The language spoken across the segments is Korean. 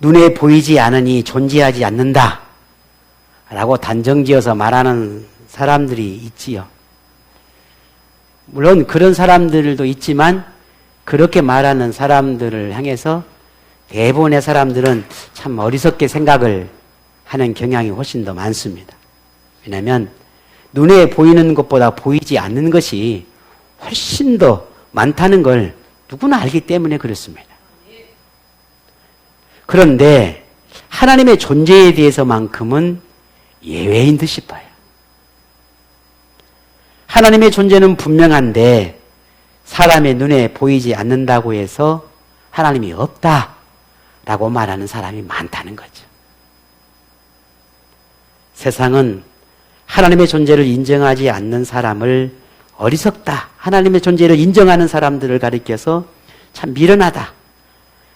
눈에 보이지 않으니 존재하지 않는다 라고 단정지어서 말하는 사람들이 있지요. 물론 그런 사람들도 있지만 그렇게 말하는 사람들을 향해서 대부분의 사람들은 참 어리석게 생각을 하는 경향이 훨씬 더 많습니다. 왜냐하면 눈에 보이는 것보다 보이지 않는 것이 훨씬 더 많다는 걸 누구나 알기 때문에 그렇습니다. 그런데 하나님의 존재에 대해서만큼은 예외인 듯 싶어요. 하나님의 존재는 분명한데 사람의 눈에 보이지 않는다고 해서 하나님이 없다라고 말하는 사람이 많다는 거죠. 세상은 하나님의 존재를 인정하지 않는 사람을 어리석다, 하나님의 존재를 인정하는 사람들을 가리켜서 참 미련하다.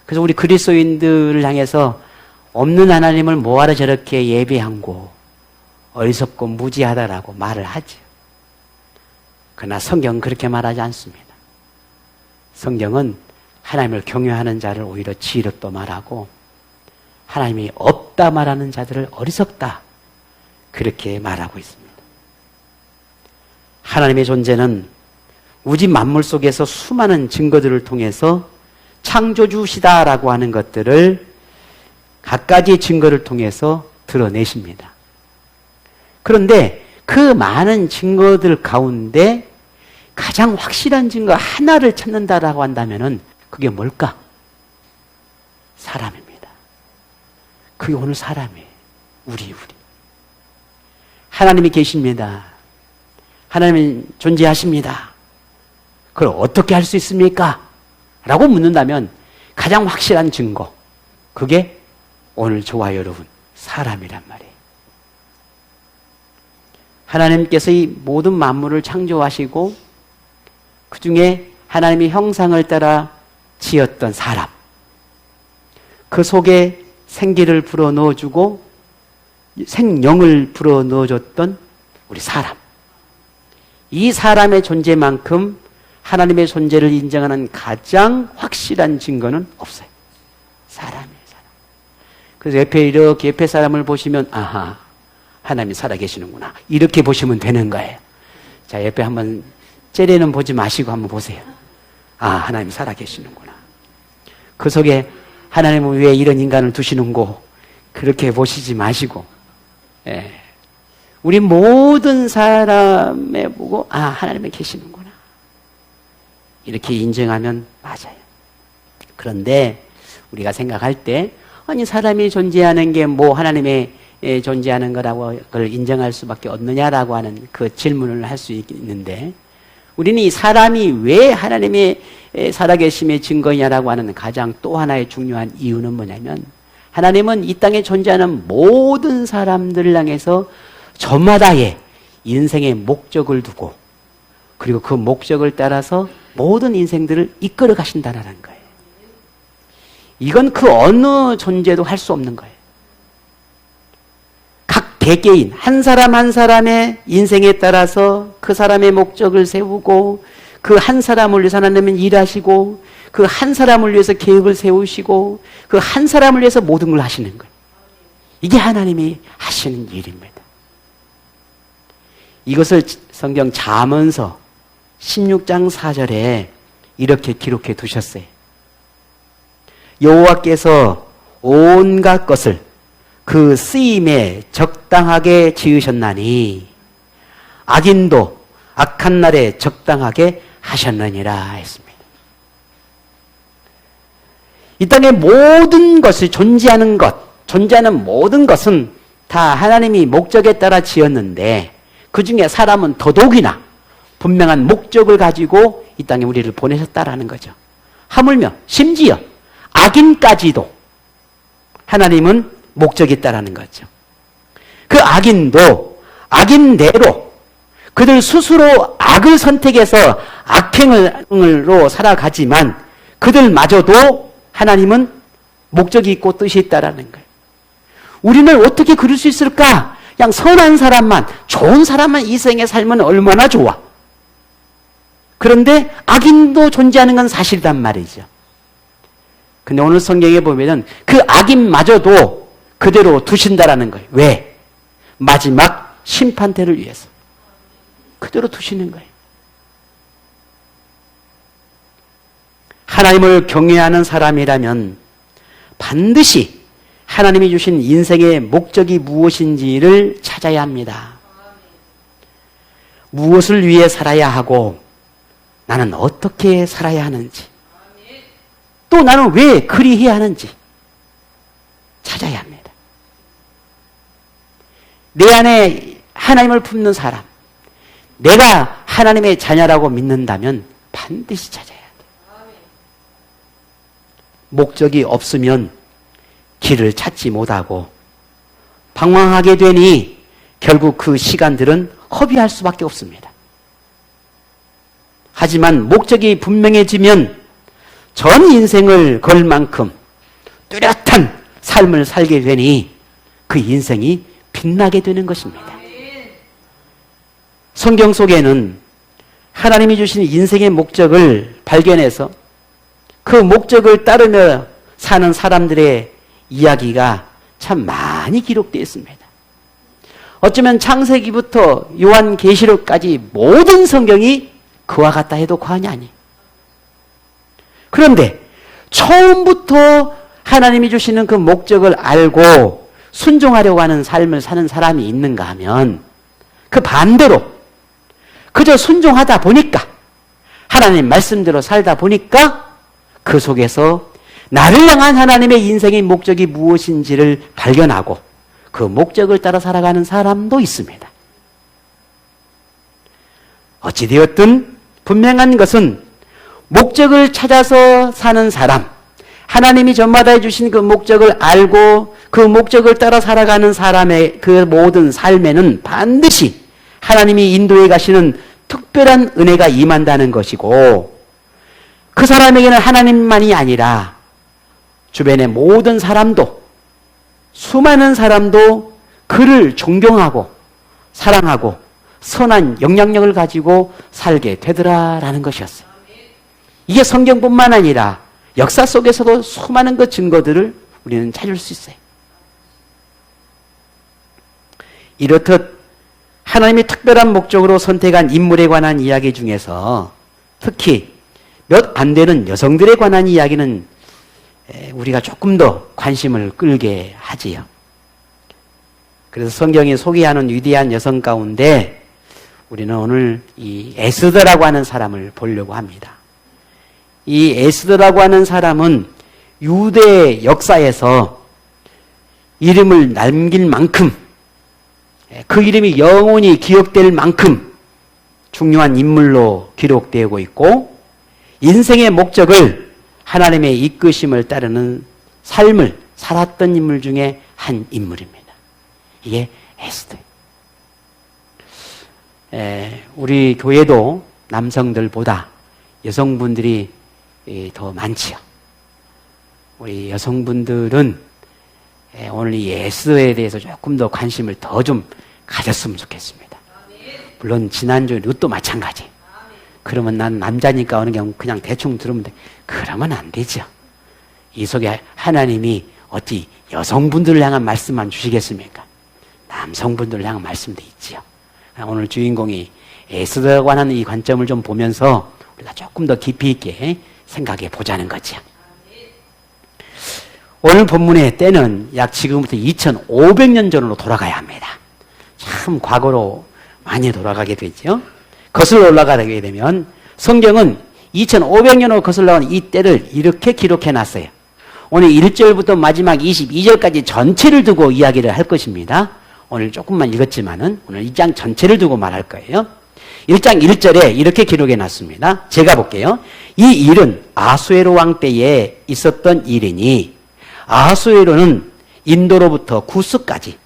그래서 우리 그리스도인들을 향해서 없는 하나님을 뭐하러 저렇게 예배하고 어리석고 무지하다라고 말을 하죠. 그러나 성경은 그렇게 말하지 않습니다. 성경은 하나님을 경외하는 자를 오히려 지혜롭다 말하고 하나님이 없다 말하는 자들을 어리석다 그렇게 말하고 있습니다. 하나님의 존재는 우주 만물 속에서 수많은 증거들을 통해서 창조주시다라고 하는 것들을 갖가지의 증거를 통해서 드러내십니다. 그런데 그 많은 증거들 가운데 가장 확실한 증거 하나를 찾는다라고 한다면은 그게 뭘까? 사람입니다. 그게 오늘 사람이에요. 우리. 하나님이 계십니다. 하나님은 존재하십니다. 그걸 어떻게 할 수 있습니까? 라고 묻는다면 가장 확실한 증거, 그게 오늘 저와 여러분 사람이란 말이에요. 하나님께서 이 모든 만물을 창조하시고 그 중에 하나님의 형상을 따라 지었던 사람, 그 속에 생기를 불어넣어주고 생명을 불어넣어줬던 우리 사람, 이 사람의 존재만큼 하나님의 존재를 인정하는 가장 확실한 증거는 없어요. 사람이에요, 사람. 그래서 이렇게 옆에 사람을 보시면 아하, 하나님이 살아계시는구나, 이렇게 보시면 되는 거예요. 자, 옆에 한번 째려는 보지 마시고 한번 보세요. 아, 하나님이 살아계시는구나. 그 속에 하나님은 왜 이런 인간을 두시는고 그렇게 보시지 마시고, 우리 모든 사람에 보고 아, 하나님이 계시는구나 이렇게 인정하면 맞아요. 그런데 우리가 생각할 때 아니 사람이 존재하는 게 뭐 하나님의 존재하는 거라고 그걸 인정할 수밖에 없느냐라고 하는 그 질문을 할 수 있는데, 우리는 이 사람이 왜 하나님의 살아계심의 증거냐라고 하는 가장 또 하나의 중요한 이유는 뭐냐면, 하나님은 이 땅에 존재하는 모든 사람들을 향해서 저마다의 인생의 목적을 두고 그리고 그 목적을 따라서 모든 인생들을 이끌어 가신다는 거예요. 이건 그 어느 존재도 할 수 없는 거예요. 각 개개인 한 사람 한 사람의 인생에 따라서 그 사람의 목적을 세우고 그 한 사람을 위해서 하나님은 일하시고 그 한 사람을 위해서 계획을 세우시고 그 한 사람을 위해서 모든 걸 하시는 거예요. 이게 하나님이 하시는 일입니다. 이것을 성경 잠언서 16장 4절에 이렇게 기록해 두셨어요. 여호와께서 온갖 것을 그 쓰임에 적당하게 지으셨나니 악인도 악한 날에 적당하게 하셨느니라 했습니다. 이 땅의 모든 것이 존재하는 모든 것은 다 하나님이 목적에 따라 지었는데 그 중에 사람은 더더욱이나 분명한 목적을 가지고 이 땅에 우리를 보내셨다라는 거죠. 하물며 심지어 악인까지도 하나님은 목적이 있다라는 거죠. 그 악인도 악인대로 그들 스스로 악을 선택해서 악행으로 살아가지만 그들마저도 하나님은 목적이 있고 뜻이 있다라는 거예요. 우리는 어떻게 그럴 수 있을까? 그냥 선한 사람만, 좋은 사람만 이 생에 살면 얼마나 좋아. 그런데 악인도 존재하는 건 사실이란 말이죠. 근데 오늘 성경에 보면은 그 악인마저도 그대로 두신다라는 거예요. 왜? 마지막 심판대를 위해서. 그대로 두시는 거예요. 하나님을 경외하는 사람이라면 반드시 하나님이 주신 인생의 목적이 무엇인지를 찾아야 합니다. 무엇을 위해 살아야 하고 나는 어떻게 살아야 하는지 또 나는 왜 그리 해야 하는지 찾아야 합니다. 내 안에 하나님을 품는 사람, 내가 하나님의 자녀라고 믿는다면 반드시 찾아야 돼요. 목적이 없으면 길을 찾지 못하고 방황하게 되니 결국 그 시간들은 허비할 수밖에 없습니다. 하지만 목적이 분명해지면 전 인생을 걸 만큼 뚜렷한 삶을 살게 되니 그 인생이 빛나게 되는 것입니다. 성경 속에는 하나님이 주신 인생의 목적을 발견해서 그 목적을 따르며 사는 사람들의 이야기가 참 많이 기록되어 있습니다. 어쩌면 창세기부터 요한계시록까지 모든 성경이 그와 같다 해도 과언이 아니에요. 그런데 처음부터 하나님이 주시는 그 목적을 알고 순종하려고 하는 삶을 사는 사람이 있는가 하면 그 반대로 그저 순종하다 보니까 하나님 말씀대로 살다 보니까 그 속에서 나를 향한 하나님의 인생의 목적이 무엇인지를 발견하고 그 목적을 따라 살아가는 사람도 있습니다. 어찌되었든 분명한 것은 목적을 찾아서 사는 사람, 하나님이 저마다 해주신 그 목적을 알고 그 목적을 따라 살아가는 사람의 그 모든 삶에는 반드시 하나님이 인도해 가시는 특별한 은혜가 임한다는 것이고 그 사람에게는 하나님만이 아니라 주변의 모든 사람도 수많은 사람도 그를 존경하고 사랑하고 선한 영향력을 가지고 살게 되더라라는 것이었어요. 이게 성경뿐만 아니라 역사 속에서도 수많은 그 증거들을 우리는 찾을 수 있어요. 이렇듯 하나님이 특별한 목적으로 선택한 인물에 관한 이야기 중에서 특히 몇 안 되는 여성들에 관한 이야기는 우리가 조금 더 관심을 끌게 하지요. 그래서 성경이 소개하는 위대한 여성 가운데 우리는 오늘 이 에스더라고 하는 사람을 보려고 합니다. 이 에스더라고 하는 사람은 유대 역사에서 이름을 남길 만큼 그 이름이 영원히 기억될 만큼 중요한 인물로 기록되고 있고 인생의 목적을 하나님의 이끄심을 따르는 삶을 살았던 인물 중에 한 인물입니다. 이게 에스더예요. 우리 교회도 남성들보다 여성분들이 더 많지요. 우리 여성분들은 오늘 이 에스더에 대해서 조금 더 관심을 더 좀 가졌으면 좋겠습니다. 물론 지난주 룻도 마찬가지. 그러면 난 남자니까 어느 경우 그냥 대충 들으면 돼. 그러면 안 되죠. 이 속에 하나님이 어찌 여성분들을 향한 말씀만 주시겠습니까? 남성분들을 향한 말씀도 있지요. 오늘 주인공이 에스더에 관한 이 관점을 좀 보면서 우리가 조금 더 깊이 있게 생각해 보자는 거죠. 오늘 본문의 때는 약 지금부터 2500년 전으로 돌아가야 합니다. 참 과거로 많이 돌아가게 되죠. 거슬러 올라가게 되면 성경은 2500년으로 거슬러 온 이 때를 이렇게 기록해 놨어요. 오늘 1절부터 마지막 22절까지 전체를 두고 이야기를 할 것입니다. 오늘 조금만 읽었지만은 오늘 2장 전체를 두고 말할 거예요. 1장 1절에 이렇게 기록해 놨습니다. 제가 볼게요. 이 일은 아수에로 왕 때에 있었던 일이니 아수에로는 인도로부터 구스까지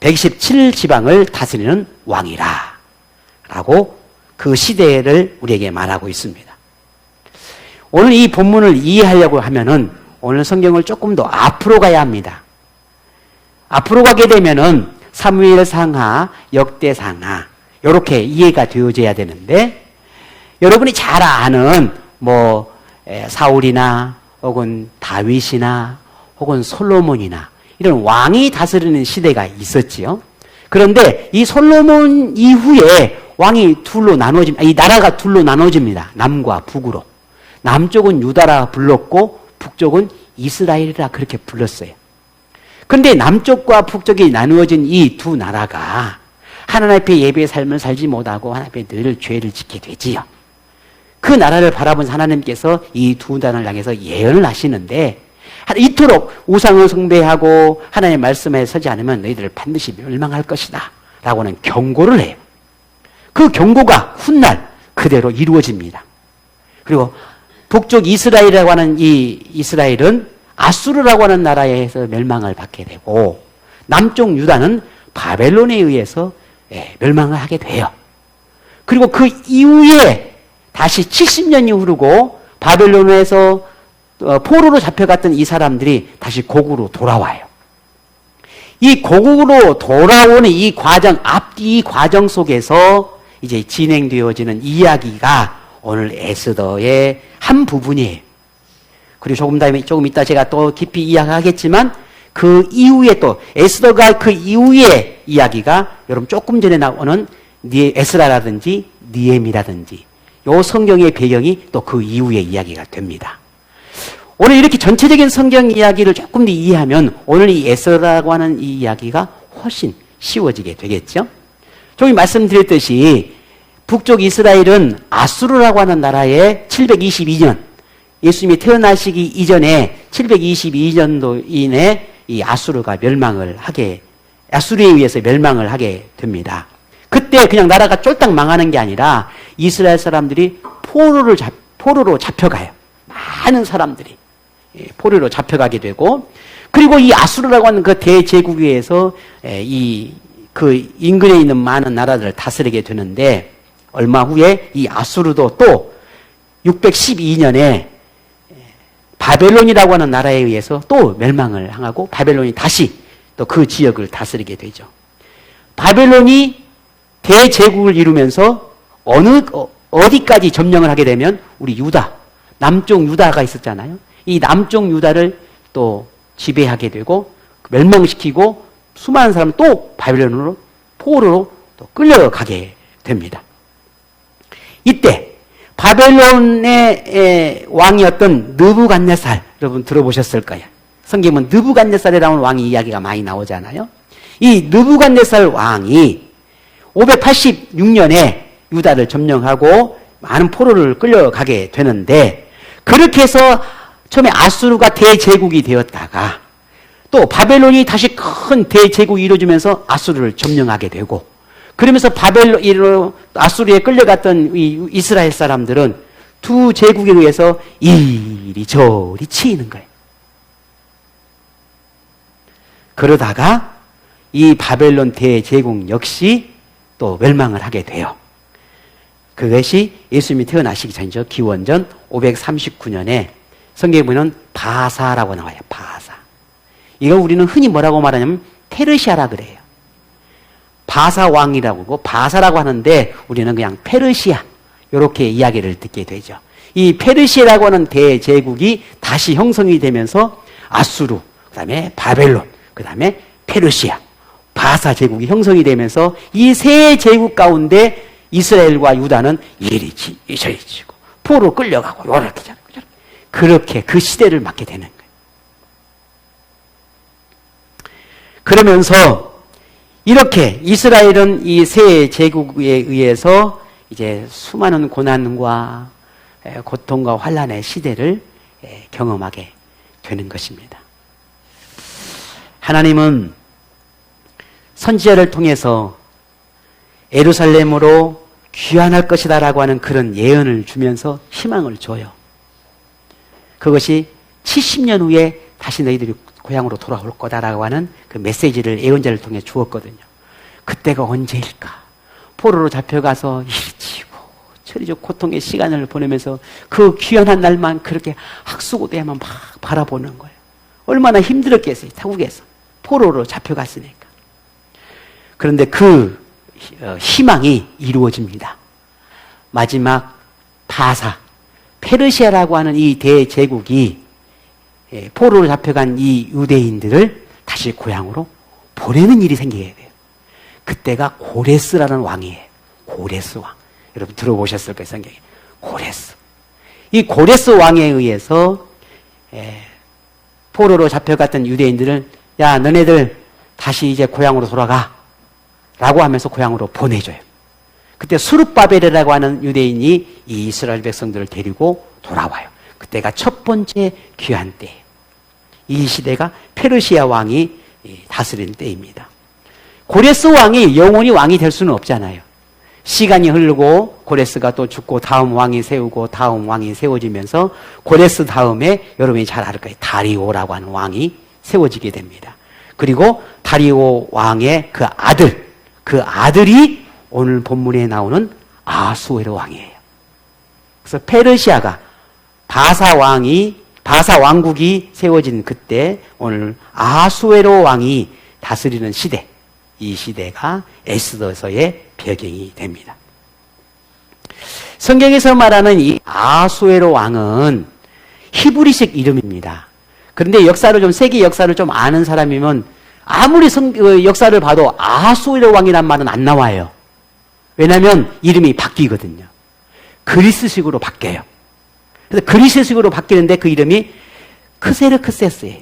127지방을 다스리는 왕이라 라고 그 시대를 우리에게 말하고 있습니다. 오늘 이 본문을 이해하려고 하면은 오늘 성경을 조금 더 앞으로 가야 합니다. 앞으로 가게 되면은 사무엘상하, 역대상하 이렇게 이해가 되어져야 되는데 여러분이 잘 아는 사울이나 혹은 다윗이나 혹은 솔로몬이나 이런 왕이 다스리는 시대가 있었지요. 그런데 이 솔로몬 이후에 왕이 둘로 나눠집니다. 이 나라가 둘로 나눠집니다. 남과 북으로. 남쪽은 유다라 불렀고 북쪽은 이스라엘이라 그렇게 불렀어요. 그런데 남쪽과 북쪽이 나누어진 이 두 나라가 하나님 앞에 예배의 삶을 살지 못하고 하나님 앞에 늘 죄를 짓게 되지요. 그 나라를 바라본 하나님께서 이 두 나라를 향해서 예언을 하시는데 이토록 우상을 숭배하고 하나님의 말씀에 서지 않으면 너희들을 반드시 멸망할 것이다 라고는 경고를 해요. 그 경고가 훗날 그대로 이루어집니다. 그리고 북쪽 이스라엘이라고 하는 이 이스라엘은 아수르라고 하는 나라에서 멸망을 받게 되고 남쪽 유다는 바벨론에 의해서 멸망을 하게 돼요. 그리고 그 이후에 다시 70년이 흐르고 바벨론에서 포로로 잡혀갔던 이 사람들이 다시 고국으로 돌아와요. 이 고국으로 돌아오는 이 과정 속에서 이제 진행되어지는 이야기가 오늘 에스더의 한 부분이에요. 그리고 조금 이따 제가 또 깊이 이야기하겠지만 그 이후에 또 에스더가 그 이후의 이야기가 여러분 조금 전에 나오는 에스라라든지 니엠이라든지 요 성경의 배경이 또 그 이후의 이야기가 됩니다. 오늘 이렇게 전체적인 성경 이야기를 조금 더 이해하면 오늘 이 에스라라고 하는 이 이야기가 훨씬 쉬워지게 되겠죠. 조금 말씀드렸듯이 북쪽 이스라엘은 아수르라고 하는 나라에 722년 예수님이 태어나시기 이전에 722년도인에 이 아수르가 아수르에 의해서 멸망을 하게 됩니다. 그때 그냥 나라가 쫄딱 망하는 게 아니라 이스라엘 사람들이 포로로 잡혀가요. 많은 사람들이 포로로 잡혀가게 되고 그리고 이 아수르라고 하는 그 대제국에 의해서 그 인근에 있는 많은 나라들을 다스리게 되는데 얼마 후에 이 아수르도 또 612년에 바벨론이라고 하는 나라에 의해서 또 멸망을 향하고 바벨론이 다시 또 그 지역을 다스리게 되죠. 바벨론이 대제국을 이루면서 어디까지 점령을 하게 되면 우리 유다, 남쪽 유다가 있었잖아요. 이 남쪽 유다를 또 지배하게 되고 멸망시키고 수많은 사람을 또 바벨론으로 포로로 또 끌려가게 됩니다. 이때 바벨론의 왕이었던 느부갓네살 여러분 들어보셨을 거예요. 성경은 느부갓네살이라는 왕이 이야기가 많이 나오잖아요. 이 느부갓네살 왕이 586년에 유다를 점령하고 많은 포로를 끌려가게 되는데 그렇게 해서 처음에 아수르가 대제국이 되었다가 또 바벨론이 다시 큰 대제국이 이루어지면서 아수르를 점령하게 되고 그러면서 아수르에 끌려갔던 이 이스라엘 사람들은 두 제국에 의해서 이리저리 치이는 거예요. 그러다가 이 바벨론 대제국 역시 또 멸망을 하게 돼요. 그것이 예수님이 태어나시기 전이죠. 기원전 539년에 성경에 보면 바사라고 나와요. 바사. 이거 우리는 흔히 뭐라고 말하냐면 페르시아라 그래요. 바사 왕이라고 하고 바사라고 하는데 우리는 그냥 페르시아 이렇게 이야기를 듣게 되죠. 이 페르시아라고 하는 대제국이 다시 형성이 되면서 아수르, 그 다음에 바벨론, 그 다음에 페르시아, 바사 제국이 형성이 되면서 이 세 제국 가운데 이스라엘과 유다는 이리 저리 치고 포로 끌려가고 요렇게 저렇게 그렇게 그 시대를 맞게 되는 거예요. 그러면서 이렇게 이스라엘은 이 세 제국에 의해서 이제 수많은 고난과 고통과 환난의 시대를 경험하게 되는 것입니다. 하나님은 선지자를 통해서 예루살렘으로 귀환할 것이다라고 하는 그런 예언을 주면서 희망을 줘요. 그것이 70년 후에 다시 너희들이 고향으로 돌아올 거다라고 하는 그 메시지를 예언자를 통해 주었거든요. 그때가 언제일까? 포로로 잡혀가서 일치고 처리적 고통의 시간을 보내면서 그 귀환한 날만 그렇게 학수고대하면 막 바라보는 거예요. 얼마나 힘들었겠어요. 타국에서 포로로 잡혀갔으니까. 그런데 그 희망이 이루어집니다. 마지막 바사, 페르시아라고 하는 이 대제국이 포로로 잡혀간 이 유대인들을 다시 고향으로 보내는 일이 생기게 돼요. 그때가 고레스라는 왕이에요. 고레스 왕. 여러분 들어보셨을 거예요, 성경에. 고레스. 이 고레스 왕에 의해서 포로로 잡혀갔던 유대인들을 야, 너네들 다시 이제 고향으로 돌아가 라고 하면서 고향으로 보내줘요. 그때 수룹바벨이라고 하는 유대인이 이 이스라엘 백성들을 데리고 돌아와요. 그때가 첫 번째 귀환 때예요. 이 시대가 페르시아 왕이 다스린 때입니다. 고레스 왕이 영원히 왕이 될 수는 없잖아요. 시간이 흐르고 고레스가 또 죽고 다음 왕이 세우고 다음 왕이 세워지면서 고레스 다음에 여러분이 잘 알 거예요. 다리오라고 하는 왕이 세워지게 됩니다. 그리고 다리오 왕의 그 아들이 오늘 본문에 나오는 아수에로 왕이에요. 그래서 페르시아가 바사 왕국이 세워진 그때 오늘 아수에로 왕이 다스리는 시대, 이 시대가 에스더서의 배경이 됩니다. 성경에서 말하는 이 아수에로 왕은 히브리식 이름입니다. 그런데 세계 역사를 좀 아는 사람이면 아무리 역사를 봐도 아수에로 왕이란 말은 안 나와요. 왜냐하면 이름이 바뀌거든요. 그리스식으로 바뀌어요. 그래서 그리스식으로 바뀌는데 그 이름이 크세르크세스예요.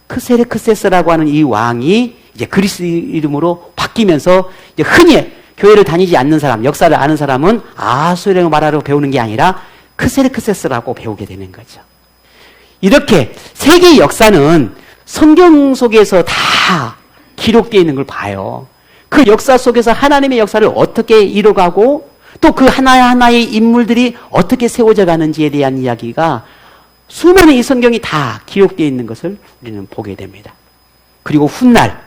크세르크세스라고 하는 이 왕이 이제 그리스 이름으로 바뀌면서 이제 흔히 교회를 다니지 않는 사람, 역사를 아는 사람은 아수에로 말하러 배우는 게 아니라 크세르크세스라고 배우게 되는 거죠. 이렇게 세계 역사는 성경 속에서 다 기록되어 있는 걸 봐요. 그 역사 속에서 하나님의 역사를 어떻게 이뤄가고 또 그 하나하나의 인물들이 어떻게 세워져 가는지에 대한 이야기가 수많은 이 성경이 다 기록되어 있는 것을 우리는 보게 됩니다. 그리고 훗날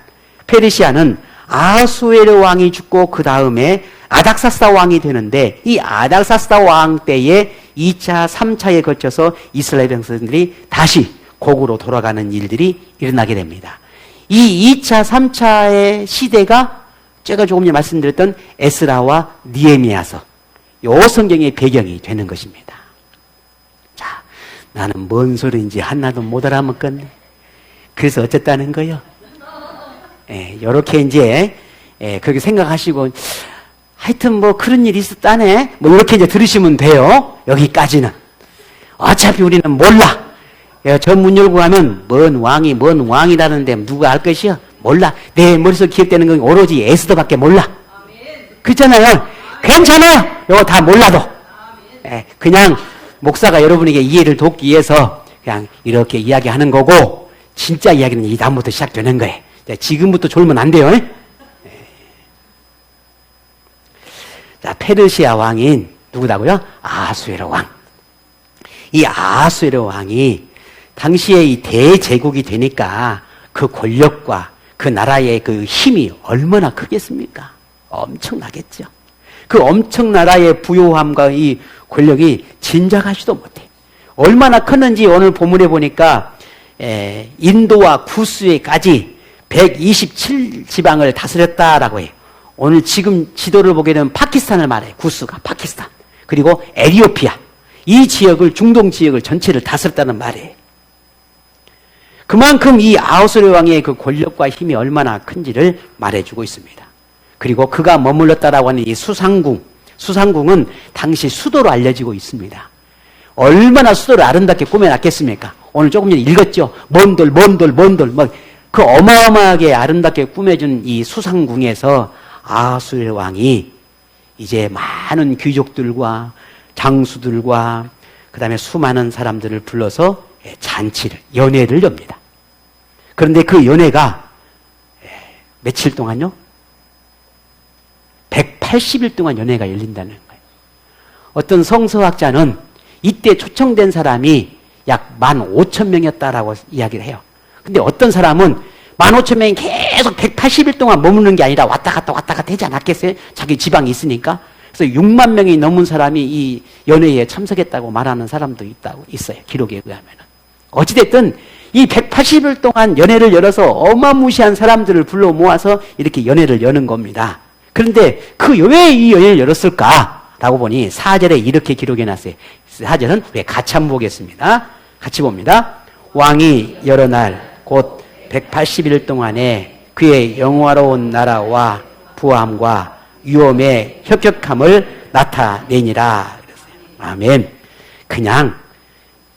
페르시아는 아수에르 왕이 죽고 그 다음에 아닥사스다 왕이 되는데 이 아닥사스다 왕 때에 2차, 3차에 걸쳐서 이스라엘 백성들이 다시 고국으로 돌아가는 일들이 일어나게 됩니다. 이 2차, 3차의 시대가 제가 조금 전에 말씀드렸던 에스라와 느헤미야서 요 성경의 배경이 되는 것입니다. 자, 나는 뭔 소리인지 하나도 못 알아먹겠네. 그래서 어쨌다는 거요? 요렇게 이제 그렇게 생각하시고 하여튼 뭐 그런 일이 있었다네. 뭐 이렇게 이제 들으시면 돼요. 여기까지는. 어차피 우리는 몰라. 저 문 열고 가면 뭔 왕이라는데 누가 알 것이야? 몰라. 내 머릿속에 기억되는 건 오로지 에스더밖에 몰라. 그렇잖아요. 괜찮아요. 이거 다 몰라도. 그냥 목사가 여러분에게 이해를 돕기 위해서 그냥 이렇게 이야기하는 거고 진짜 이야기는 이 다음부터 시작되는 거예요. 지금부터 졸면 안 돼요. 자, 페르시아 왕인 누구다고요? 아수에로 왕. 이 아수에로 왕이 당시에 이 대제국이 되니까 그 권력과 그 나라의 그 힘이 얼마나 크겠습니까? 엄청나겠죠. 그 엄청 나라의 부요함과 이 권력이 짐작하지도 못해. 얼마나 컸는지 오늘 본문에 보니까 인도와 구스에까지 127지방을 다스렸다라고 해요. 오늘 지금 지도를 보게 되면 파키스탄을 말해요. 구스가 파키스탄. 그리고 에티오피아. 이 지역을, 중동 지역을 전체를 다스렸다는 말이에요. 그만큼 이 아수르 왕의 그 권력과 힘이 얼마나 큰지를 말해주고 있습니다. 그리고 그가 머물렀다라고 하는 이 수상궁은 당시 수도로 알려지고 있습니다. 얼마나 수도를 아름답게 꾸며놨겠습니까? 오늘 조금 전에 읽었죠. 먼 돌, 그 어마어마하게 아름답게 꾸며준 이 수상궁에서 아수르 왕이 이제 많은 귀족들과 장수들과 그 다음에 수많은 사람들을 불러서 연회를 엽니다. 그런데 그 연회가 며칠 동안요? 180일 동안 연회가 열린다는 거예요. 어떤 성서학자는 이때 초청된 사람이 약 15,000명이었다라고 이야기를 해요. 근데 어떤 사람은 15,000명이 계속 180일 동안 머무는 게 아니라 왔다 갔다 하지 않았겠어요? 자기 지방이 있으니까. 그래서 6만 명이 넘은 사람이 이 연회에 참석했다고 말하는 사람도 있어요. 기록에 의하면. 어찌됐든 이 180일 동안 연회를 열어서 어마무시한 사람들을 불러 모아서 이렇게 연회를 여는 겁니다. 그런데 왜 이 연회를 열었을까라고 보니 4절에 이렇게 기록해 놨어요. 4절은 왜 같이 한번 보겠습니다. 같이 봅니다. 왕이 여러 날 곧 180일 동안에 그의 영화로운 나라와 부함과 위엄의 혁혁함을 나타내니라. 아멘. 그냥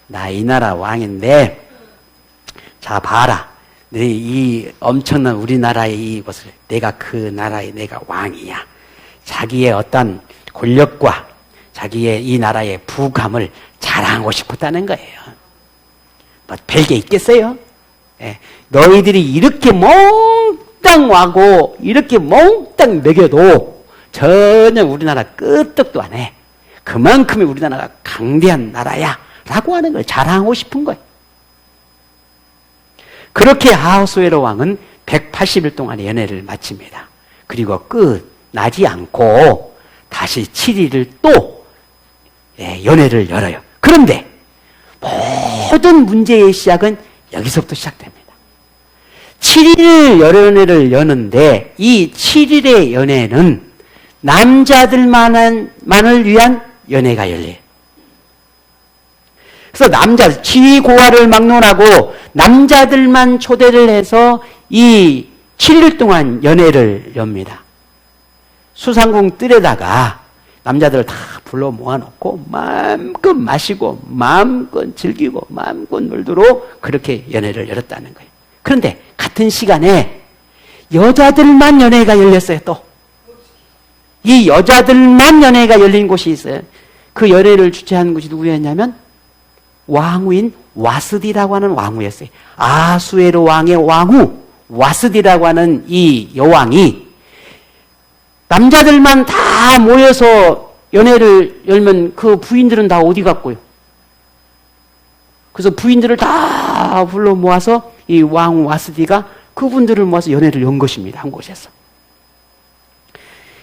나 이 나라 왕인데 자 봐라. 이 엄청난 우리나라의 이것을 내가 그 나라의 내가 왕이야. 자기의 어떤 권력과 자기의 이 나라의 부감을 자랑하고 싶었다는 거예요. 뭐 별게 있겠어요? 예. 너희들이 이렇게 몽땅 와고 이렇게 몽땅 먹여도 전혀 우리나라 끄떡도 안 해. 그만큼의 우리나라가 강대한 나라야 라고 하는 걸 자랑하고 싶은 거예요. 그렇게 아하수에로 왕은 180일 동안의 연회를 마칩니다. 그리고 끝나지 않고 다시 7일을 또 연회를 열어요. 그런데 모든 문제의 시작은 여기서부터 시작됩니다. 7일 연회를 여는데 이 7일의 연회는 남자들만을 위한 연회가 열려요. 그래서 남자들, 지위고하를 막론하고 남자들만 초대를 해서 이 7일 동안 연회를 엽니다. 수상궁 뜰에다가 남자들을 다 불러 모아놓고 마음껏 마시고 마음껏 즐기고 마음껏 놀도록 그렇게 연회를 열었다는 거예요. 그런데 같은 시간에 여자들만 연회가 열렸어요. 또 이 여자들만 연회가 열린 곳이 있어요. 그 연회를 주최한 곳이 누구였냐면 왕후인 와스디라고 하는 왕후였어요. 아하수에로 왕의 왕후 와스디라고 하는 이 여왕이 남자들만 다 모여서 연회를 열면 그 부인들은 다 어디 갔고요? 그래서 부인들을 다 불러 모아서 이 왕후 와스디가 그분들을 모아서 연회를 연 것입니다. 한 곳에서.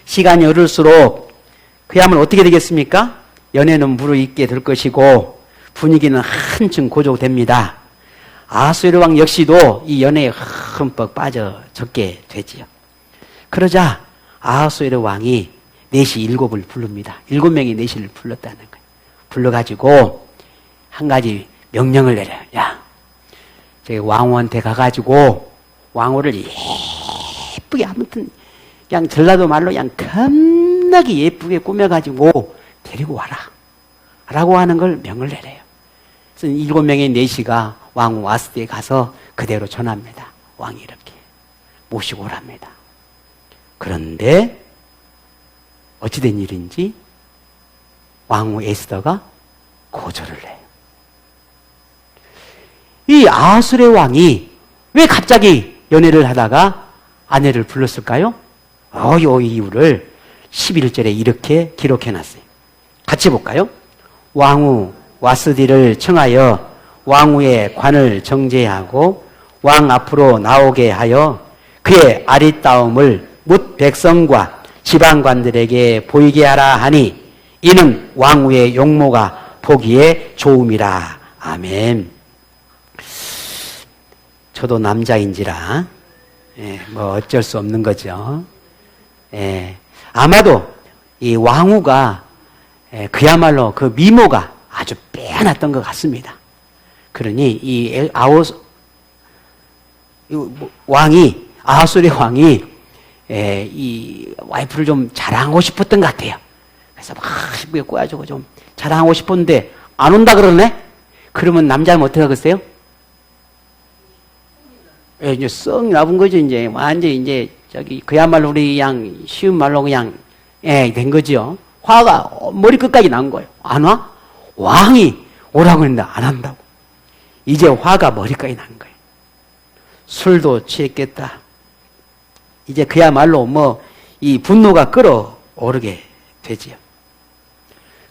시간이 흐를수록 그야말로 어떻게 되겠습니까? 연회는 무르익게 될 것이고 분위기는 한층 고조됩니다. 아하수에로 왕 역시도 이 연회에 흠뻑 빠져졌게 되지요. 그러자 아하수에로 왕이 내시 7을 부릅니다. 7명의 내시를 불렀다는 거예요. 불러가지고 한 가지 명령을 내려요. 야, 저기 왕후한테 가가지고 왕후를 예쁘게 아무튼 그냥 전라도 말로 그냥 겁나게 예쁘게 꾸며가지고 데리고 와라. 라고 하는 걸 명을 내려요. 그래서 7명의 내시가 왕후 와스디에 가서 그대로 전합니다. 왕이 이렇게 모시고 오랍니다. 그런데 어찌된 일인지 왕후 에스더가 거절을 해요. 이 아하수레 왕이 왜 갑자기 연애를 하다가 아내를 불렀을까요? 이 이유를 11절에 이렇게 기록해놨어요. 같이 볼까요? 왕후 와스디를 청하여 왕후의 관을 정제하고 왕 앞으로 나오게 하여 그의 아리따움을 뭇 백성과 지방관들에게 보이게 하라 하니 이는 왕후의 용모가 보기에 좋음이라. 아멘. 저도 남자인지라 뭐 어쩔 수 없는 거죠. 아마도 이 왕후가 그야말로 그 미모가 아주 빼어났던 것 같습니다. 그러니 이 왕이 아하수리 왕이 이 와이프를 좀 자랑하고 싶었던 것 같아요. 그래서 막 예쁘게 꼬아주고 좀 자랑하고 싶었는데 안 온다 그러네? 그러면 남자는 어떻게 하겠어요? 이제 썩 나쁜 거죠. 이제 완전히 이제 그야말로 우리 그냥 쉬운 말로 그냥 된 거죠. 화가 머리끝까지 난 거예요. 안 와? 왕이 오라고 했는데 안 한다고. 이제 화가 머리까지 난 거예요. 술도 취했겠다. 이제 그야말로 이 분노가 끓어오르게 되지요.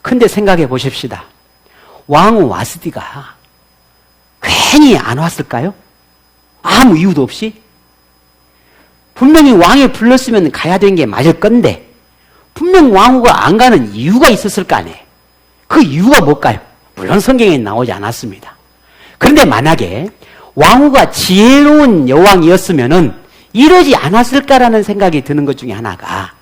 근데 생각해 보십시다. 왕후 와스디가 괜히 안 왔을까요? 아무 이유도 없이? 분명히 왕이 불렀으면 가야 되는 게 맞을 건데 분명 왕후가 안 가는 이유가 있었을 거 아니에요. 그 이유가 뭘까요? 물론 성경에 나오지 않았습니다. 그런데 만약에 왕후가 지혜로운 여왕이었으면은 이러지 않았을까라는 생각이 드는 것 중에 하나가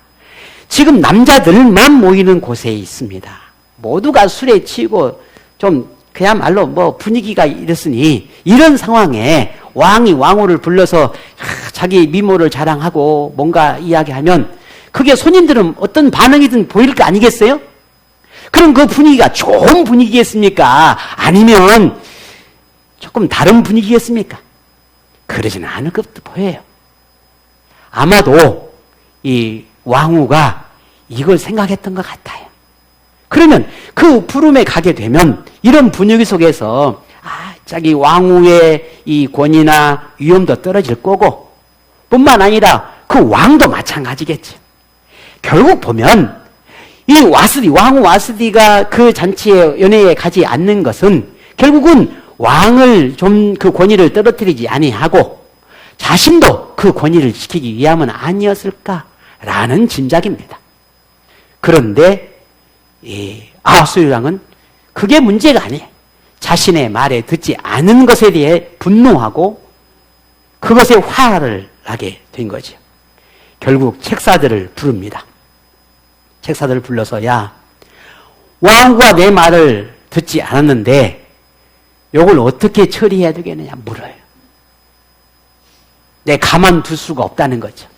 지금 남자들만 모이는 곳에 있습니다. 모두가 술에 취고 좀 그야말로 뭐 분위기가 이랬으니 이런 상황에 왕이 왕후를 불러서 자기 미모를 자랑하고 뭔가 이야기하면 그게 손님들은 어떤 반응이든 보일 거 아니겠어요? 그럼 그 분위기가 좋은 분위기겠습니까? 아니면 조금 다른 분위기겠습니까? 그러지는 않을 것도 보여요. 아마도 이 왕후가 이걸 생각했던 것 같아요. 그러면 그 부름에 가게 되면 이런 분위기 속에서 자기 왕후의 이 권위나 위엄도 떨어질 거고 뿐만 아니라 그 왕도 마찬가지겠죠. 결국 보면 이 왕후 와스디가 그 잔치에 연회에 가지 않는 것은 결국은 왕을 좀 그 권위를 떨어뜨리지 아니하고 자신도 그 권위를 지키기 위함은 아니었을까라는 짐작입니다. 그런데 이 아하수에로 왕은 그게 문제가 아니에요. 자신의 말에 듣지 않은 것에 대해 분노하고 그것에 화를 나게 된 거죠. 결국 책사들을 부릅니다. 책사들을 불러서 야, 왕후가 내 말을 듣지 않았는데 이걸 어떻게 처리해야 되겠느냐 물어요. 내 가만둘 수가 없다는 거죠.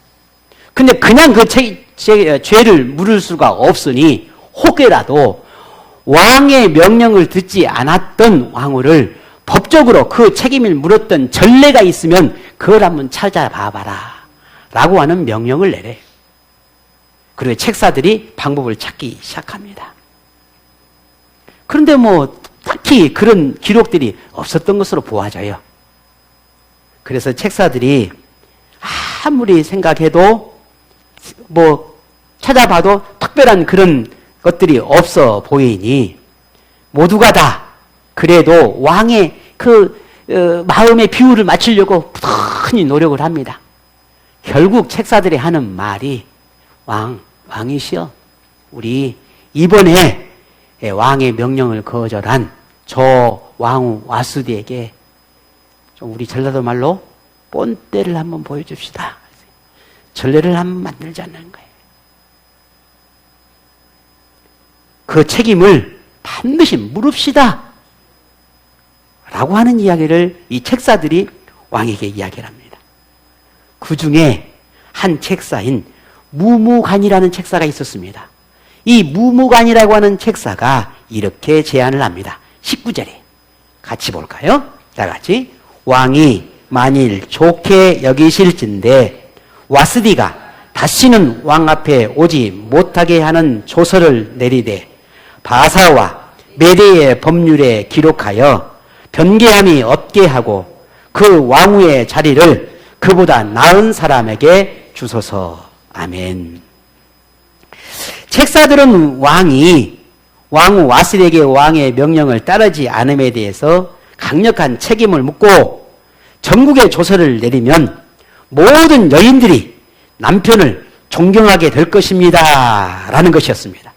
근데 그냥 그 죄를 물을 수가 없으니 혹여라도 왕의 명령을 듣지 않았던 왕후를 법적으로 그 책임을 물었던 전례가 있으면 그걸 한번 찾아봐봐라 라고 하는 명령을 내려요. 그리고 책사들이 방법을 찾기 시작합니다. 그런데 뭐 딱히 그런 기록들이 없었던 것으로 보아져요. 그래서 책사들이 아무리 생각해도 뭐 찾아봐도 특별한 그런 것들이 없어 보이니 모두가 다 그래도 왕의 그 마음의 비율을 맞추려고 부단히 노력을 합니다. 결국 책사들이 하는 말이 왕이시여, 우리 이번에 왕의 명령을 거절한 저 왕후 와수디에게 좀 우리 전라도 말로 본때를 한번 보여줍시다. 전례를 한번 만들자는 거예요. 그 책임을 반드시 물읍시다 라고 하는 이야기를 이 책사들이 왕에게 이야기를 합니다. 그 중에 한 책사인 무무관이라는 책사가 있었습니다. 이 무무관이라고 하는 책사가 이렇게 제안을 합니다. 19절에 같이 볼까요? 다 같이. 왕이 만일 좋게 여기실진대 와스디가 다시는 왕 앞에 오지 못하게 하는 조서를 내리되 바사와 메대의 법률에 기록하여 변개함이 없게 하고 그 왕후의 자리를 그보다 나은 사람에게 주소서. 아멘. 책사들은 왕후 와스디에게 왕의 명령을 따르지 않음에 대해서 강력한 책임을 묻고 전국에 조서를 내리면 모든 여인들이 남편을 존경하게 될 것입니다 라는 것이었습니다.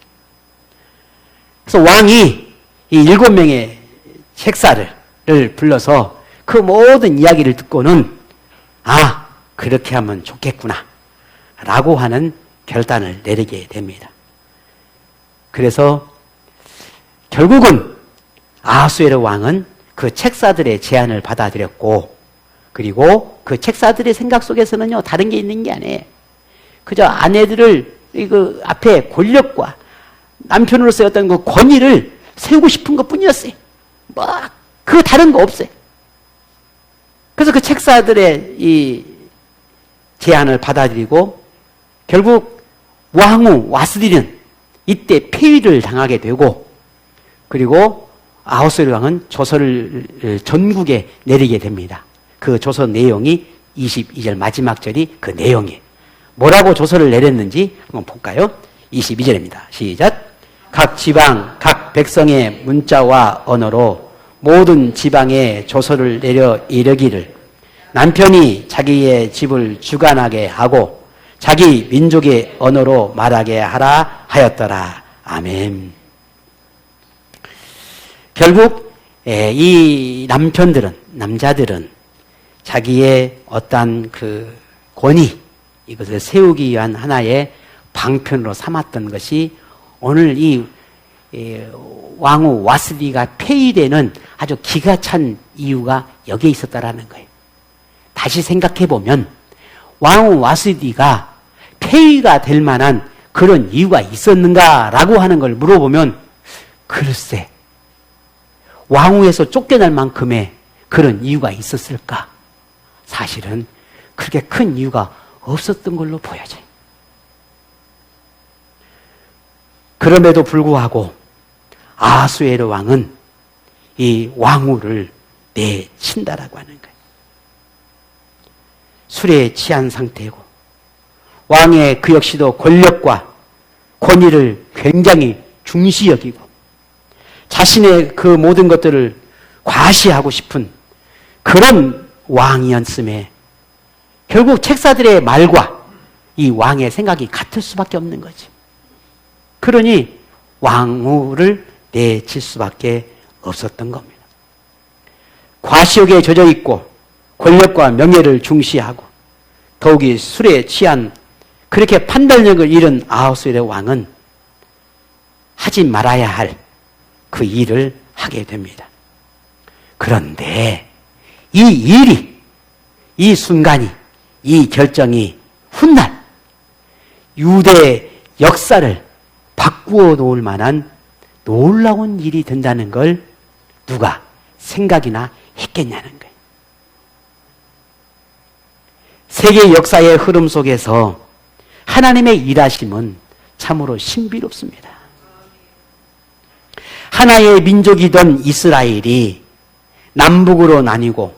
그래서 왕이 이 7명의 책사를 불러서 그 모든 이야기를 듣고는 그렇게 하면 좋겠구나 라고 하는 결단을 내리게 됩니다. 그래서 결국은 아하수에로 왕은 그 책사들의 제안을 받아들였고, 그리고 그 책사들의 생각 속에서는요, 다른 게 있는 게 아니에요. 그저 아내들을 그 앞에 권력과 남편으로서의 어떤 그 권위를 세우고 싶은 것 뿐이었어요. 그 다른 거 없어요. 그래서 그 책사들의 이 제안을 받아들이고, 결국 왕후 와스디는 이때 폐위를 당하게 되고, 그리고 아하수에로 왕은 조서를 전국에 내리게 됩니다. 그 조서 내용이 22절 마지막 절이 그 내용이에요. 뭐라고 조서를 내렸는지 한번 볼까요? 22절입니다. 시작. 각 지방, 각 백성의 문자와 언어로 모든 지방에 조서를 내려 이르기를 남편이 자기의 집을 주관하게 하고 자기 민족의 언어로 말하게 하라 하였더라. 아멘. 결국 이 남자들은 자기의 어떤 그 권위, 이것을 세우기 위한 하나의 방편으로 삼았던 것이 오늘 이 왕후 와스디가 폐위되는 아주 기가 찬 이유가 여기에 있었다라는 거예요. 다시 생각해 보면 왕후 와스디가 폐위가 될 만한 그런 이유가 있었는가라고 하는 걸 물어보면 글쎄, 왕후에서 쫓겨날 만큼의 그런 이유가 있었을까? 사실은 그렇게 큰 이유가 없었던 걸로 보여져요. 그럼에도 불구하고 아하수에로 왕은 이 왕후를 내친다라고 하는 거예요. 술에 취한 상태고 왕의 그 역시도 권력과 권위를 굉장히 중시 여기고 자신의 그 모든 것들을 과시하고 싶은 그런 왕이었음에 결국 책사들의 말과 이 왕의 생각이 같을 수밖에 없는 거지. 그러니 왕후를 내칠 수밖에 없었던 겁니다. 과시욕에 젖어 있고 권력과 명예를 중시하고 더욱이 술에 취한 그렇게 판단력을 잃은 아하수에로 왕은 하지 말아야 할 그 일을 하게 됩니다. 그런데 이 일이, 이 순간이, 이 결정이 훗날 유대 역사를 바꾸어 놓을 만한 놀라운 일이 된다는 걸 누가 생각이나 했겠냐는 거예요. 세계 역사의 흐름 속에서 하나님의 일하심은 참으로 신비롭습니다. 하나의 민족이던 이스라엘이 남북으로 나뉘고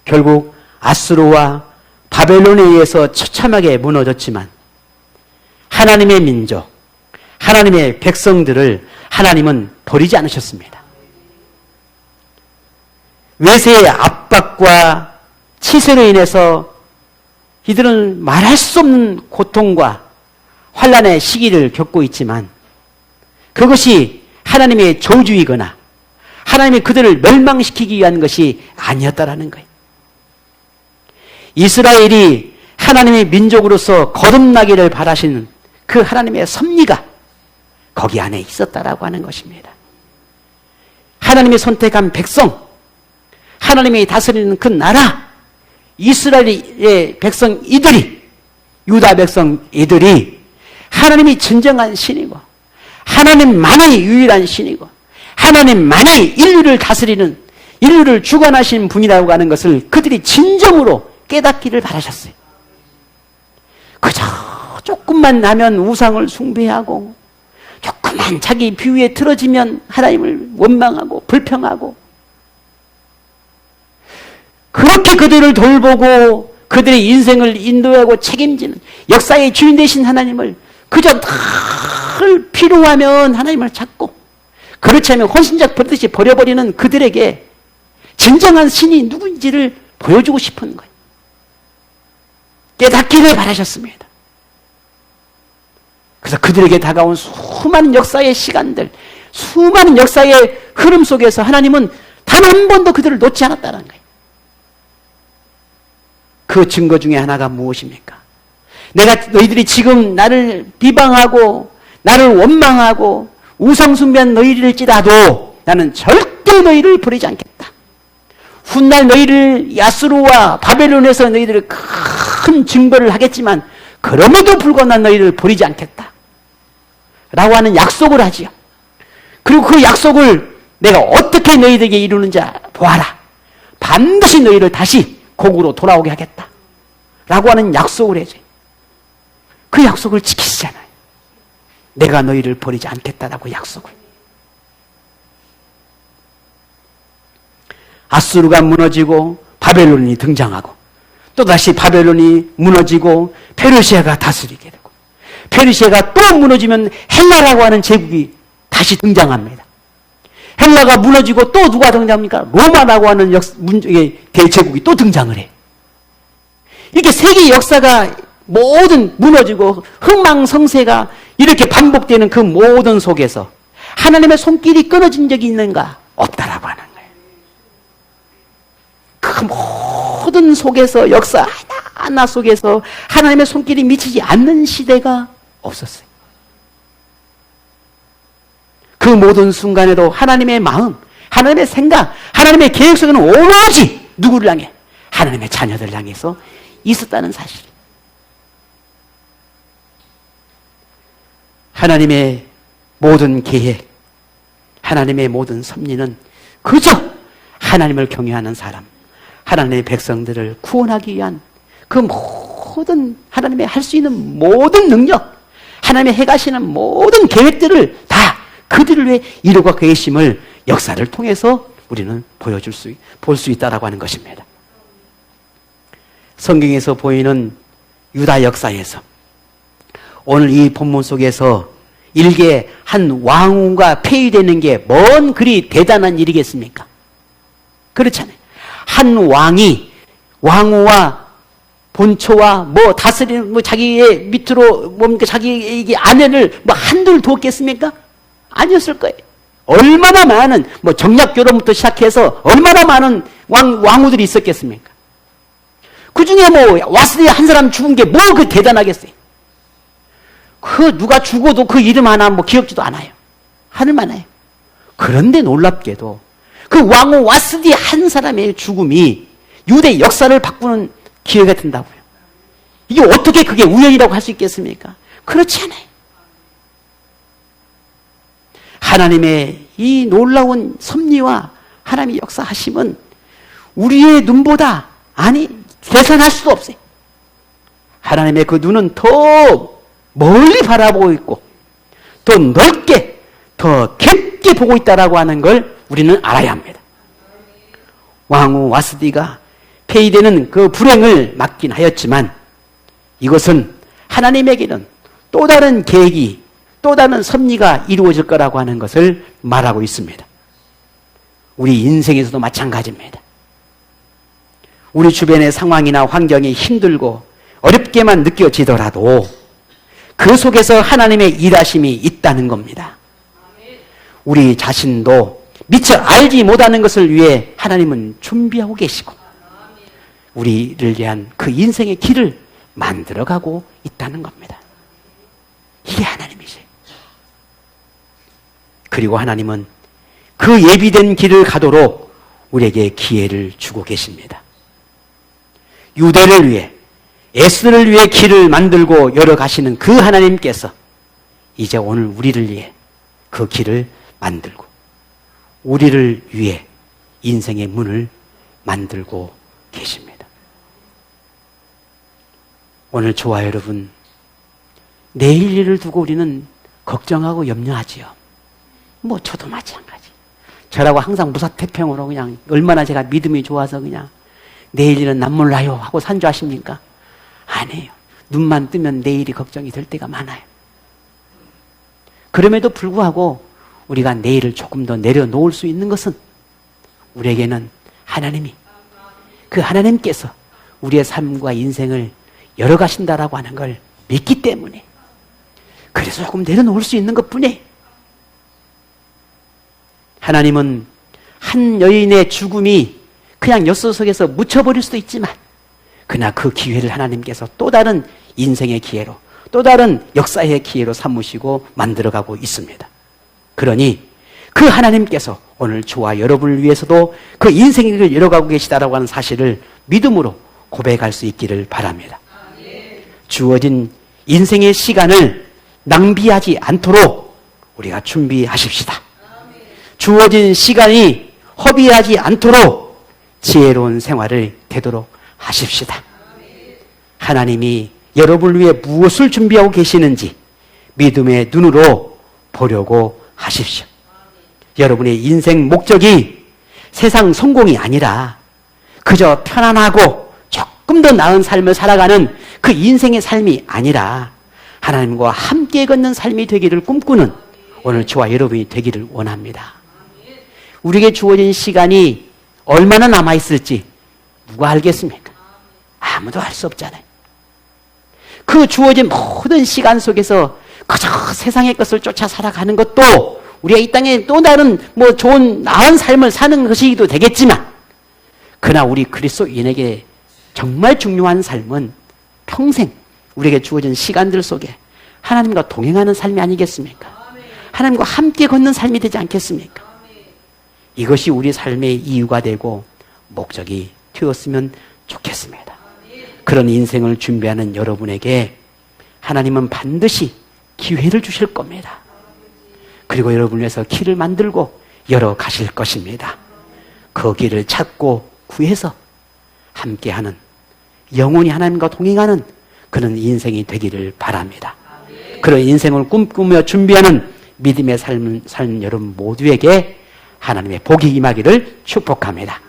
결국 아수르와 바벨론에 의해서 처참하게 무너졌지만 하나님의 민족, 하나님의 백성들을 하나님은 버리지 않으셨습니다. 외세의 압박과 치세로 인해서 이들은 말할 수 없는 고통과 환난의 시기를 겪고 있지만 그것이 하나님의 저주이거나 하나님이 그들을 멸망시키기 위한 것이 아니었다라는 거예요. 이스라엘이 하나님의 민족으로서 거듭나기를 바라시는 그 하나님의 섭리가 거기 안에 있었다라고 하는 것입니다. 하나님이 선택한 백성, 하나님이 다스리는 그 나라, 이스라엘의 백성 이들이, 유다 백성 이들이 하나님이 진정한 신이고 하나님만이 유일한 신이고 하나님만이 인류를 다스리는, 인류를 주관하시는 분이라고 하는 것을 그들이 진정으로 깨닫기를 바라셨어요. 그저 조금만 하면 우상을 숭배하고 조금만 자기 비위에 틀어지면 하나님을 원망하고 불평하고 그렇게 그들을 돌보고 그들의 인생을 인도하고 책임지는 역사의 주인 되신 하나님을 그저 늘 필요하면 하나님을 찾고 그렇지 않으면 헌신작 버리듯이 버려버리는 그들에게 진정한 신이 누구인지를 보여주고 싶은 거예요. 깨닫기를 바라셨습니다. 그래서 그들에게 다가온 수많은 역사의 시간들, 수많은 역사의 흐름 속에서 하나님은 단 한 번도 그들을 놓지 않았다는 거예요. 그 증거 중에 하나가 무엇입니까? 내가 너희들이 지금 나를 비방하고 나를 원망하고 우상숭배한 너희들일지라도 나는 절대 너희를 버리지 않겠다. 훗날 너희를 야스루와 바벨론에서 너희들을 큰 징벌을 하겠지만 그럼에도 불구하고 난 너희를 버리지 않겠다. 라고 하는 약속을 하지요. 그리고 그 약속을 내가 어떻게 너희들에게 이루는지 보아라. 반드시 너희를 다시 고국으로 돌아오게 하겠다. 라고 하는 약속을 해줘요. 그 약속을 지키시잖아요. 내가 너희를 버리지 않겠다라고 약속을. 아수르가 무너지고 바벨론이 등장하고 또다시 바벨론이 무너지고 페르시아가 다스리게 되고 페르시아가 또 무너지면 헬라라고 하는 제국이 다시 등장합니다. 헬라가 무너지고 또 누가 등장합니까? 로마라고 하는 대제국이 또 등장을 해요. 이렇게 세계 역사가 모든 무너지고 흥망성쇠가 이렇게 반복되는 그 모든 속에서 하나님의 손길이 끊어진 적이 있는가? 없다라고 하는 거예요. 그 모든 속에서 역사 하나하나 속에서 하나님의 손길이 미치지 않는 시대가 없었어요. 그 모든 순간에도 하나님의 마음, 하나님의 생각, 하나님의 계획 속에는 오로지 누구를 향해? 하나님의 자녀들 향해서 있었다는 사실. 하나님의 모든 계획, 하나님의 모든 섭리는 그저 하나님을 경외하는 사람, 하나님의 백성들을 구원하기 위한 그 모든 하나님의 할 수 있는 모든 능력, 하나님의 해가시는 모든 계획들을 다 그들을 위해 이루고 계심을 역사를 통해서 우리는 볼 수 있다라고 하는 것입니다. 성경에서 보이는 유다 역사에서 오늘 이 본문 속에서 일개 한 왕후가 폐위되는 게 뭔 그리 대단한 일이겠습니까? 그렇잖아요. 한 왕이 왕후와 본초와 뭐 다스리는 뭐 자기의 밑으로 뭡니까 자기의 아내를 뭐 한둘 두었겠습니까? 아니었을 거예요. 얼마나 많은 뭐 정략 결혼부터 시작해서 얼마나 많은 왕후들이 있었겠습니까? 그 중에 뭐 와스리 한 사람 죽은 게 뭐 그 대단하겠어요? 그 누가 죽어도 그 이름 하나 뭐 기억지도 않아요. 하늘만 해요. 그런데 놀랍게도 그 왕후 와스디 한 사람의 죽음이 유대 역사를 바꾸는 기회가 된다고요. 이게 어떻게 그게 우연이라고 할 수 있겠습니까? 그렇지 않아요. 하나님의 이 놀라운 섭리와 하나님의 역사하심은 우리의 눈보다 계산할 수도 없어요. 하나님의 그 눈은 더 멀리 바라보고 있고 더 넓게 더 깊게 보고 있다라고 하는 걸 우리는 알아야 합니다. 왕후 와스디가 폐위되는 그 불행을 막긴 하였지만 이것은 하나님에게는 또 다른 계획이 또 다른 섭리가 이루어질 거라고 하는 것을 말하고 있습니다. 우리 인생에서도 마찬가지입니다. 우리 주변의 상황이나 환경이 힘들고 어렵게만 느껴지더라도 그 속에서 하나님의 일하심이 있다는 겁니다. 우리 자신도 미처 알지 못하는 것을 위해 하나님은 준비하고 계시고 우리를 위한 그 인생의 길을 만들어가고 있다는 겁니다. 이게 하나님이세요. 그리고 하나님은 그 예비된 길을 가도록 우리에게 기회를 주고 계십니다. 유대를 위해 에스더를 위해 길을 만들고 열어가시는 그 하나님께서 이제 오늘 우리를 위해 그 길을 만들고 우리를 위해 인생의 문을 만들고 계십니다. 오늘 저와 여러분, 내일 일을 두고 우리는 걱정하고 염려하지요. 뭐 저도 마찬가지. 저라고 항상 무사태평으로 그냥 얼마나 제가 믿음이 좋아서 그냥 내일 일은 난 몰라요 하고 산주하십니까? 아니에요. 눈만 뜨면 내일이 걱정이 될 때가 많아요. 그럼에도 불구하고 우리가 내일을 조금 더 내려놓을 수 있는 것은 우리에게는 하나님이 그 하나님께서 우리의 삶과 인생을 열어가신다라고 하는 걸 믿기 때문에 그래서 조금 내려놓을 수 있는 것뿐이에요. 하나님은 한 여인의 죽음이 그냥 엿소속에서 묻혀버릴 수도 있지만 그러나 그 기회를 하나님께서 또 다른 인생의 기회로 또 다른 역사의 기회로 삼으시고 만들어가고 있습니다. 그러니 그 하나님께서 오늘 저와 여러분을 위해서도 그 인생의 길을 열어가고 계시다라고 하는 사실을 믿음으로 고백할 수 있기를 바랍니다. 주어진 인생의 시간을 낭비하지 않도록 우리가 준비하십시다. 주어진 시간이 허비하지 않도록 지혜로운 생활을 되도록 하십시다. 하나님이 여러분을 위해 무엇을 준비하고 계시는지 믿음의 눈으로 보려고 하십시오. 여러분의 인생 목적이 세상 성공이 아니라 그저 편안하고 조금 더 나은 삶을 살아가는 그 인생의 삶이 아니라 하나님과 함께 걷는 삶이 되기를 꿈꾸는 오늘 저와 여러분이 되기를 원합니다. 우리에게 주어진 시간이 얼마나 남아있을지 누가 알겠습니까? 아무도 알 수 없잖아요. 그 주어진 모든 시간 속에서 그저 세상의 것을 쫓아 살아가는 것도 우리가 이 땅에 또 다른 뭐 좋은 나은 삶을 사는 것이기도 되겠지만 그러나 우리 그리스도인에게 정말 중요한 삶은 평생 우리에게 주어진 시간들 속에 하나님과 동행하는 삶이 아니겠습니까? 하나님과 함께 걷는 삶이 되지 않겠습니까? 이것이 우리 삶의 이유가 되고 목적이 되었으면 좋겠습니다. 그런 인생을 준비하는 여러분에게 하나님은 반드시 기회를 주실 겁니다. 그리고 여러분을 위해서 길을 만들고 열어 가실 것입니다. 그 길을 찾고 구해서 함께하는, 영원히 하나님과 동행하는 그런 인생이 되기를 바랍니다. 그런 인생을 꿈꾸며 준비하는 믿음의 삶을 사는 여러분 모두에게 하나님의 복이 임하기를 축복합니다.